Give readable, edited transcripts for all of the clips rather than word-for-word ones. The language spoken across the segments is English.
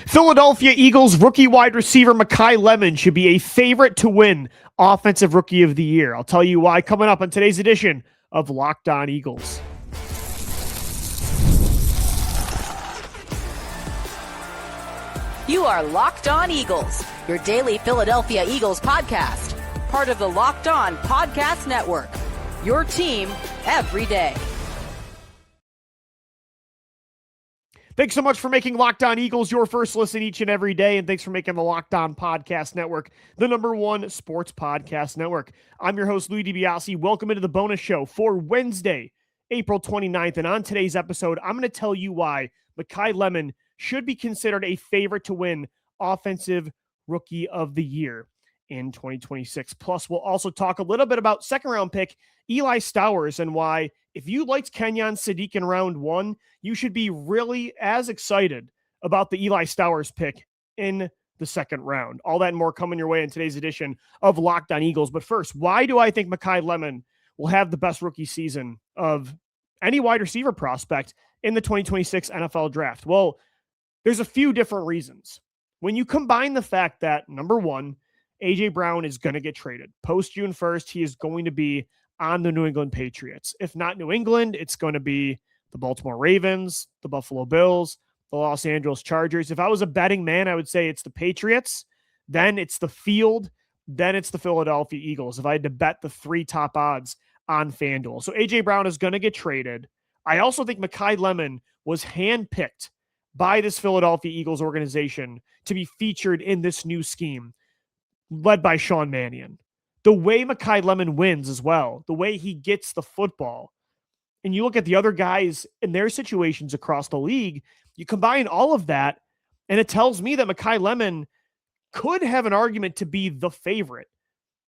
Philadelphia Eagles rookie wide receiver Makai Lemon should be a favorite to win Offensive Rookie of the Year. I'll tell you why coming up on today's edition of Locked On Eagles. You are Locked On Eagles, your daily Philadelphia Eagles podcast. Part of the Locked On Podcast Network, your team every day. Thanks so much for making Locked On Eagles your first listen each and every day, and thanks for making the Locked On Podcast Network the #1 sports podcast network. I'm your host, Louie DiBiase. Welcome into the bonus show for Wednesday, April 29th, and on today's episode, I'm going to tell you why Makai Lemon should be considered a favorite to win Offensive Rookie of the Year in 2026. Plus, we'll also talk a little bit about second-round pick Eli Stowers and why, if you liked Kenyon Sadiq in round 1, you should be really as excited about the Eli Stowers pick in the second round. All that and more coming your way in today's edition of Locked On Eagles. But first, why do I think Makai Lemon will have the best rookie season of any wide receiver prospect in the 2026 NFL Draft? Well, there's a few different reasons. When you combine the fact that, number one, A.J. Brown is going to get traded. Post June 1st, he is going to be on the New England Patriots. If not New England, it's going to be the Baltimore Ravens, the Buffalo Bills, the Los Angeles Chargers. If I was a betting man, I would say it's the Patriots, then it's the field, then it's the Philadelphia Eagles. If I had to bet the 3 top odds on FanDuel. So A.J. Brown is going to get traded. I also think Makai Lemon was handpicked by this Philadelphia Eagles organization to be featured in this new scheme led by Sean Mannion. The way Makai Lemon wins as well, the way he gets the football, and you look at the other guys in their situations across the league, you combine all of that, and it tells me that Makai Lemon could have an argument to be the favorite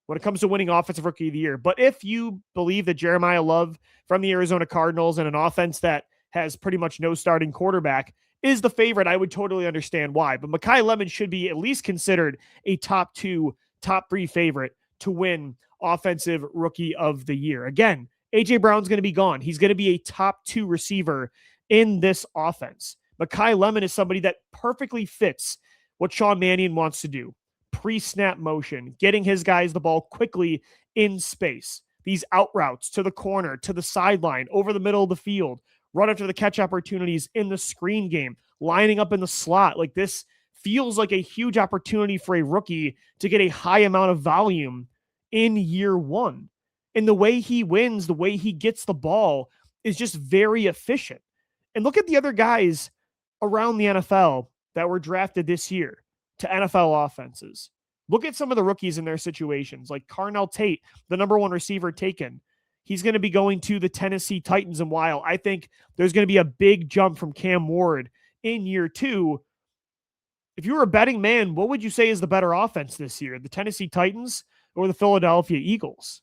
when it comes to winning Offensive Rookie of the Year. But if you believe that Jeremiah Love from the Arizona Cardinals and an offense that has pretty much no starting quarterback is the favorite, I would totally understand why. But Makai Lemon should be at least considered a top 2, top 3 favorite to win Offensive Rookie of the Year. Again, A.J. Brown's going to be gone. He's going to be a top 2 receiver in this offense. Makai Lemon is somebody that perfectly fits what Sean Mannion wants to do. Pre-snap motion, getting his guys the ball quickly in space. These out routes to the corner, to the sideline, over the middle of the field, run after the catch opportunities in the screen game, lining up in the slot. Like, this feels like a huge opportunity for a rookie to get a high amount of volume in year 1. And the way he wins, the way he gets the ball is just very efficient. And look at the other guys around the NFL that were drafted this year to NFL offenses. Look at some of the rookies in their situations, like Carnell Tate, the #1 receiver taken. He's going to be going to the Tennessee Titans. And while I think there's going to be a big jump from Cam Ward in year 2, if you were a betting man, what would you say is the better offense this year, the Tennessee Titans or the Philadelphia Eagles?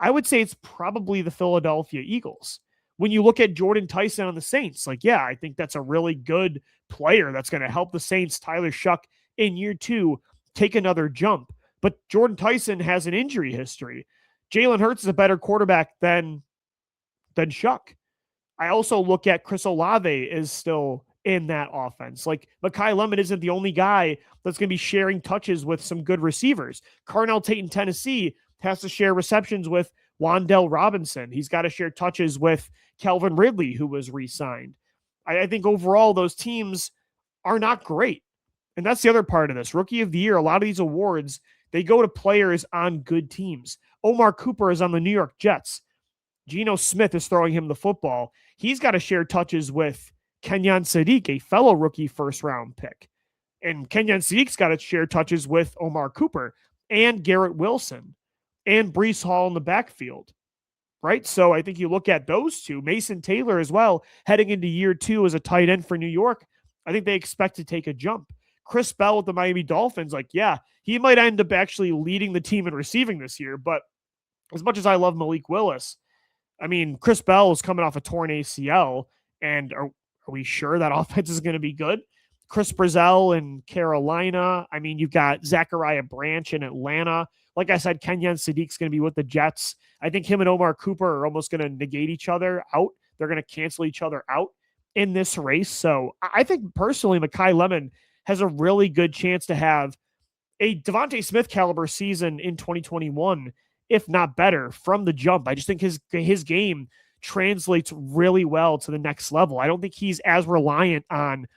I would say it's probably the Philadelphia Eagles. When you look at Jordan Tyson on the Saints, like, yeah, I think that's a really good player that's going to help the Saints, Tyler Shuck, in year 2, take another jump. But Jordan Tyson has an injury history. Jalen Hurts is a better quarterback than Shuck. I also look at Chris Olave is still in that offense. Like, Makai Lemon isn't the only guy that's going to be sharing touches with some good receivers. Carnell Tate in Tennessee has to share receptions with Wan'Dale Robinson. He's got to share touches with Calvin Ridley, who was re-signed. I think overall those teams are not great. And that's the other part of this. Rookie of the Year, a lot of these awards, they go to players on good teams. Omar Cooper is on the New York Jets. Geno Smith is throwing him the football. He's got to share touches with Kenyon Sadiq, a fellow rookie first-round pick. And Kenyon Sadiq's got to share touches with Omar Cooper and Garrett Wilson and Breece Hall in the backfield, right? So I think you look at those two, Mason Taylor as well, heading into year 2 as a tight end for New York. I think they expect to take a jump. Chris Bell with the Miami Dolphins, like, yeah, he might end up actually leading the team in receiving this year, but as much as I love Malik Willis, I mean, Chris Bell is coming off a torn ACL, and are we sure that offense is going to be good? Chris Brazzell in Carolina. I mean, you've got Zachariah Branch in Atlanta. Like I said, Kenyon Sadiq's going to be with the Jets. I think him and Omar Cooper are almost going to negate each other out. They're going to cancel each other out in this race. So I think personally, Makai Lemon has a really good chance to have a Devontae Smith caliber season in 2021, if not better, from the jump. I just think his game translates really well to the next level. I don't think he's as reliant on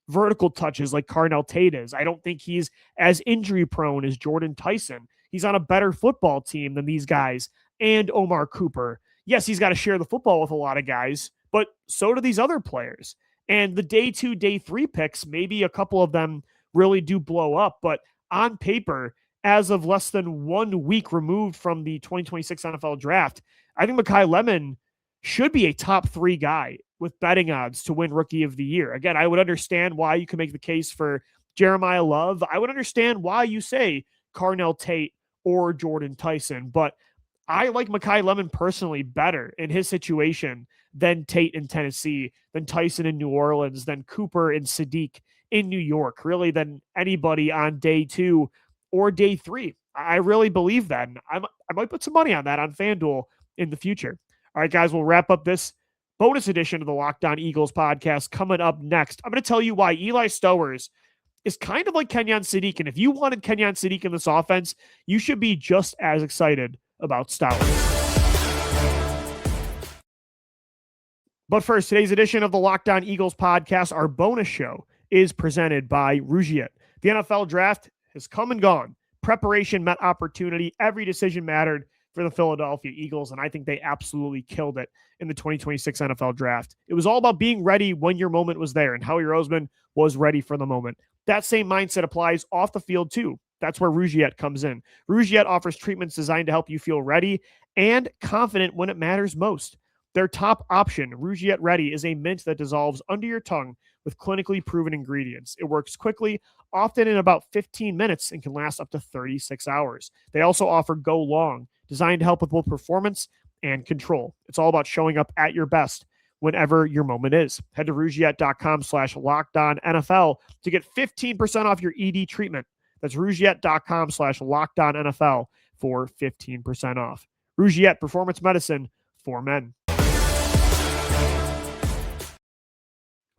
vertical touches like Carnell Tate is. I don't think he's as injury prone as Jordan Tyson. He's on a better football team than these guys and Omar Cooper. Yes, he's got to share the football with a lot of guys, but so do these other players. And the day 2, day 3 picks, maybe a couple of them really do blow up, but on paper, as of less than 1 week removed from the 2026 NFL draft, I think Makai Lemon should be a top 3 guy with betting odds to win Rookie of the Year. Again, I would understand why you can make the case for Jeremiah Love. I would understand why you say Carnell Tate or Jordan Tyson, but I like Makai Lemon personally better in his situation than Tate in Tennessee, than Tyson in New Orleans, than Cooper and Sadiq in New York, really than anybody on day 2 or day 3. I really believe that. And I might put some money on that on FanDuel in the future. All right, guys, we'll wrap up this bonus edition of the Locked On Eagles podcast. Coming up next, I'm going to tell you why Eli Stowers is kind of like Kenyon Sadiq. And if you wanted Kenyon Sadiq in this offense, you should be just as excited about Stowers. But first, today's edition of the Locked On Eagles podcast, our bonus show, is presented by Rugiet. The NFL draft has come and gone. Preparation met opportunity. Every decision mattered for the Philadelphia Eagles, and I think they absolutely killed it in the 2026 NFL draft. It was all about being ready when your moment was there, and Howie Roseman was ready for the moment. That same mindset applies off the field too. That's where Rugiet comes in. Rugiet offers treatments designed to help you feel ready and confident when it matters most. Their top option, Rugiet Ready, is a mint that dissolves under your tongue with clinically proven ingredients. It works quickly, often in about 15 minutes, and can last up to 36 hours. They also offer Go Long, designed to help with both performance and control. It's all about showing up at your best whenever your moment is. Head to Rugiet.com/LockedOnNFL to get 15% off your ED treatment. That's Rugiet.com/LockedOnNFL for 15% off. Rugiet, performance medicine for men.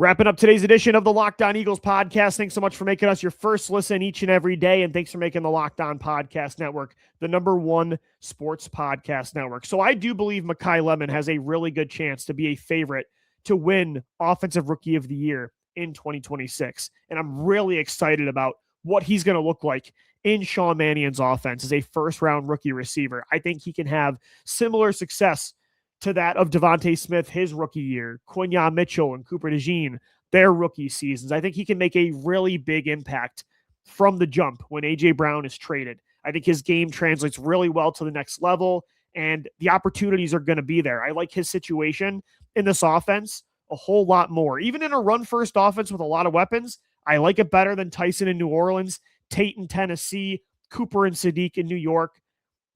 Wrapping up today's edition of the Locked On Eagles podcast. Thanks so much for making us your first listen each and every day. And thanks for making the Locked On Podcast Network the #1 sports podcast network. So I do believe Makai Lemon has a really good chance to be a favorite to win Offensive Rookie of the Year in 2026. And I'm really excited about what he's going to look like in Sean Mannion's offense as a first-round rookie receiver. I think he can have similar success to that of Devontae Smith, his rookie year, Quinyon Mitchell and Cooper DeJean, their rookie seasons. I think he can make a really big impact from the jump when A.J. Brown is traded. I think his game translates really well to the next level, and the opportunities are going to be there. I like his situation in this offense a whole lot more. Even in a run-first offense with a lot of weapons, I like it better than Tyson in New Orleans, Tate in Tennessee, Cooper and Sadiq in New York.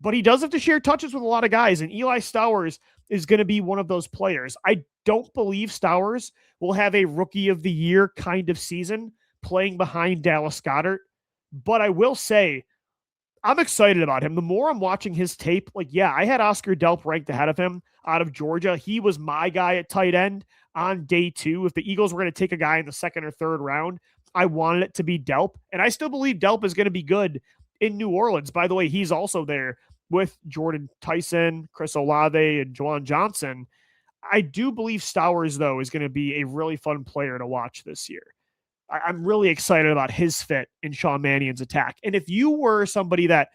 But he does have to share touches with a lot of guys, and Eli Stowers is going to be one of those players. I don't believe Stowers will have a Rookie of the Year kind of season playing behind Dallas Goedert, but I will say I'm excited about him. The more I'm watching his tape, I had Oscar Delp ranked ahead of him out of Georgia. He was my guy at tight end on day 2. If the Eagles were going to take a guy in the 2nd or 3rd round, I wanted it to be Delp, and I still believe Delp is going to be good in New Orleans. By the way, he's also there with Jordan Tyson, Chris Olave, and Juwan Johnson. I do believe Stowers, though, is going to be a really fun player to watch this year. I'm really excited about his fit in Sean Mannion's attack. And if you were somebody that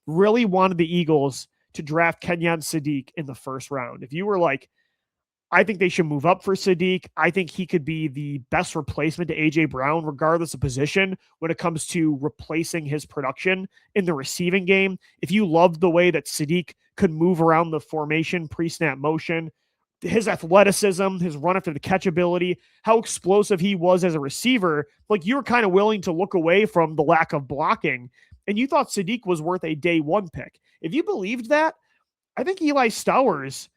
really wanted the Eagles to draft Kenyon Sadiq in the 1st round, if you were like, I think they should move up for Sadiq. I think he could be the best replacement to A.J. Brown, regardless of position, when it comes to replacing his production in the receiving game. If you loved the way that Sadiq could move around the formation, pre-snap motion, his athleticism, his run after the catch ability, how explosive he was as a receiver, you were kind of willing to look away from the lack of blocking, and you thought Sadiq was worth a day 1 pick. If you believed that, I think Eli Stowers,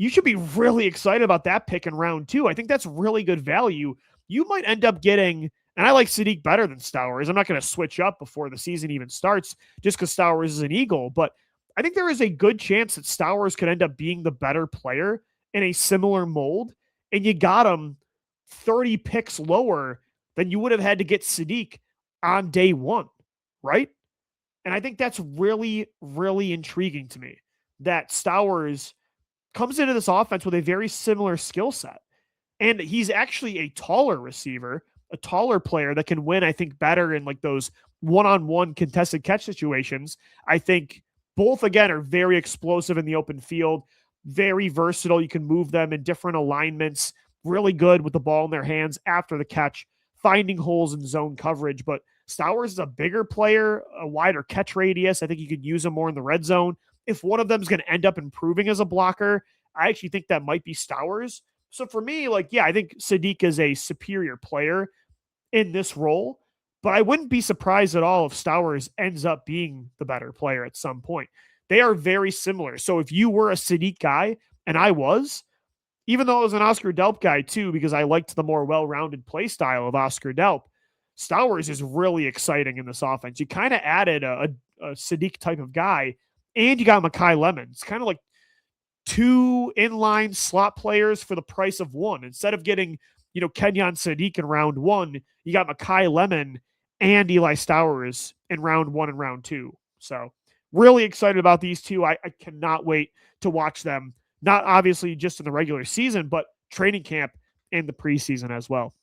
you should be really excited about that pick in round 2. I think that's really good value. You might end up getting, and I like Sadiq better than Stowers. I'm not going to switch up before the season even starts just because Stowers is an Eagle, but I think there is a good chance that Stowers could end up being the better player in a similar mold, and you got him 30 picks lower than you would have had to get Sadiq on day one, right? And I think that's really, really intriguing to me that Stowers comes into this offense with a very similar skill set. And he's actually a taller receiver, a taller player that can win, I think, better in like those one-on-one contested catch situations. I think both, again, are very explosive in the open field, very versatile. You can move them in different alignments, really good with the ball in their hands after the catch, finding holes in zone coverage. But Stowers is a bigger player, a wider catch radius. I think you could use him more in the red zone. If one of them is going to end up improving as a blocker, I actually think that might be Stowers. So for me, like, yeah, I think Sadiq is a superior player in this role, but I wouldn't be surprised at all if Stowers ends up being the better player at some point. They are very similar. So if you were a Sadiq guy, and I was, even though I was an Oscar Delp guy too, because I liked the more well-rounded play style of Oscar Delp, Stowers is really exciting in this offense. You kind of added a Sadiq type of guy, and you got Makai Lemon. It's kind of like two inline slot players for the price of one. Instead of getting, Kenyon Sadiq in round one, you got Makai Lemon and Eli Stowers in round one and round two. So really excited about these two. I cannot wait to watch them, not obviously just in the regular season, but training camp and the preseason as well.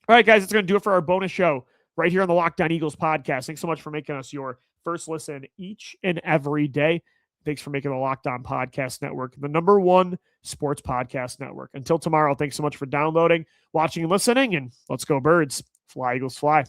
All right, guys, that's going to do it for our bonus show right here on the Locked On Eagles podcast. Thanks so much for making us your first listen each and every day. Thanks for making the Locked On Podcast Network the number one sports podcast network. Until tomorrow, thanks so much for downloading, watching, and listening, and let's go Birds. Fly, Eagles, fly.